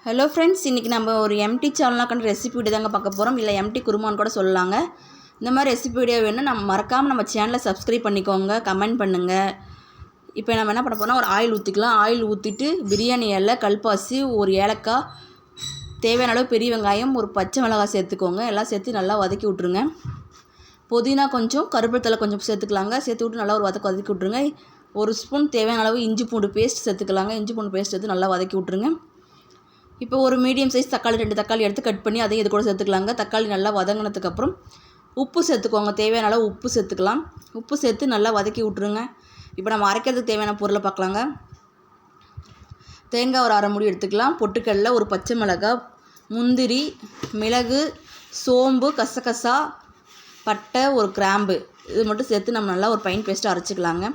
Hello friends, இன்றைக்கி நம்ம ஒரு எம்டி சால்னாக்கான ரெசிபி வீடியோ தாங்க பார்க்க போகிறோம். இல்லை எம்டி குருமான்னு கூட சொல்லலாங்க. இந்த மாதிரி ரெசிபி வீடியோ வேணும்னா நம்ம மறக்காமல் நம்ம சேனலை சப்ஸ்கிரைப் பண்ணிக்கோங்க, கமெண்ட் பண்ணுங்கள். இப்போ நம்ம என்ன பண்ண போகிறோம்னா, ஒரு ஆயில் ஊற்றிக்கலாம். ஆயில் ஊற்றிட்டு பிரியாணி இலை, கல்பாசி, ஒரு ஏலக்காய், தேவையான அளவு பெரிய வெங்காயம், ஒரு பச்சை மிளகாய் சேர்த்துக்கோங்க. எல்லாம் சேர்த்து நல்லா வதக்கி விட்ருங்க. புதினா கொஞ்சம், கருவேப்பிலை கொஞ்சம் சேர்த்துக்கலாங்க. சேர்த்து விட்டு நல்லா ஒரு வதக்கி விட்ருங்க. ஒரு ஸ்பூன் தேவையான அளவு இஞ்சி பூண்டு பேஸ்ட் சேர்த்துக்கலாங்க. இஞ்சி பூண்டு பேஸ்ட் சேர்த்து நல்லா வதக்கி விட்ருங்க. இப்போ ஒரு மீடியம் சைஸ் தக்காளி 2 தக்காளி எடுத்து கட் பண்ணி அதையும் இது கூட சேர்த்துக்கலாங்க. தக்காளி நல்லா வதங்கினதுக்கப்புறம் உப்பு சேர்த்துக்கோங்க. தேவையான அளவு உப்பு சேர்த்துக்கலாம். உப்பு சேர்த்து நல்லா வதக்கி விட்ருங்க. இப்போ நம்ம அரைக்கிறதுக்கு தேவையான பொருளை பார்க்கலாங்க. தேங்காய் ஒரு அரை மூடி எடுத்துக்கலாம். பொட்டுக்கடலை, ஒரு பச்சை மிளகாய், முந்திரி, மிளகு, சோம்பு, கசகசா, பட்டை, ஒரு கிராம்பு, இது மட்டும் சேர்த்து நம்ம நல்லா ஒரு ஃபைன் பேஸ்ட்டாக அரைச்சிக்கலாங்க.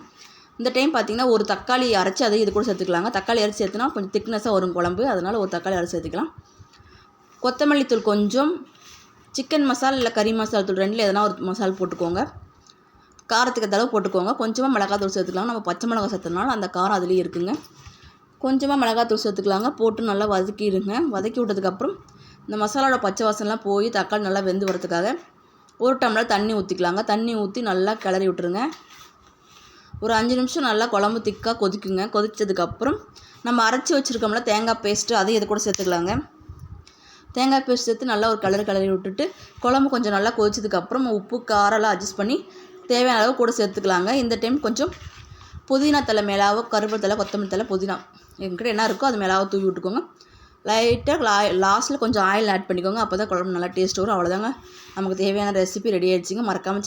இந்த டைம் பார்த்திங்கன்னா ஒரு தக்காளி அரைச்சி அதை இது கூட சேர்த்துக்கலாங்க. தக்காளி அரைச்சி சேர்த்துனா கொஞ்சம் திக்னஸாக வரும் குழம்பு, அதனால் ஒரு தக்காளி அரைச்சி சேர்த்துக்கலாம். கொத்தமல்லி தூள் கொஞ்சம், சிக்கன் மசாலா இல்லை கறி மசாலா தூள் ரெண்டில் எதனா ஒரு மசாலா போட்டுக்கோங்க. காரத்துக்கு ஏற்ற அளவு போட்டுக்கோங்க. கொஞ்சமாக மிளகாத்தூள் சேர்த்துக்கலாம். நம்ம பச்சை மிளகாய் சேர்த்துனால அந்த காரம் அதுலேயே இருக்குங்க. கொஞ்சமாக மிளகாத்தூள் சேர்த்துக்கலாங்க. போட்டு நல்லா வதக்கிடுங்க. வதக்கி விட்டதுக்கப்புறம் இந்த மசாலாவோட பச்சை வாசனைலாம் போய் தக்காளி நல்லா வெந்து வரதுக்காக ஒரு டம்ளர் தண்ணி ஊற்றிக்கலாங்க. தண்ணி ஊற்றி நல்லா கிளறி விட்டுருங்க. ஒரு 5 நிமிஷம் நல்லா குழம்பு திக்காக கொதிக்குங்க. கொதிச்சதுக்கப்புறம் நம்ம அரைச்சி வச்சுருக்கோம்ல தேங்காய் பேஸ்ட்டு, அதையும் இது கூட சேர்த்துக்கலாங்க. தேங்காய் பேஸ்ட் சேர்த்து நல்லா ஒரு கிளறி விட்டுட்டு குழம்பு கொஞ்சம் நல்லா கொதிச்சதுக்கப்புறம் உப்பு காரெல்லாம் அட்ஜஸ்ட் பண்ணி தேவையான அளவு கூட சேர்த்துக்கலாங்க. இந்த டைம் கொஞ்சம் புதினா தலை மேலாவோ, கருவேப்பிலை தலை, கொத்தமல்லி தலை, புதினா என்கிட்ட என்ன இருக்கோ அது மேலாவோ தூவி விட்டுக்கோங்க. லைட்டாக லாஸ்ட்டில் கொஞ்சம் ஆயில் ஆட் பண்ணிக்கோங்க. அப்போ தான் குழம்பு நல்லா டேஸ்ட் வரும். அவ்வளோதாங்க, நமக்கு தேவையான ரெசிபி ரெடி ஆகிடுச்சிங்க. மறக்காமல்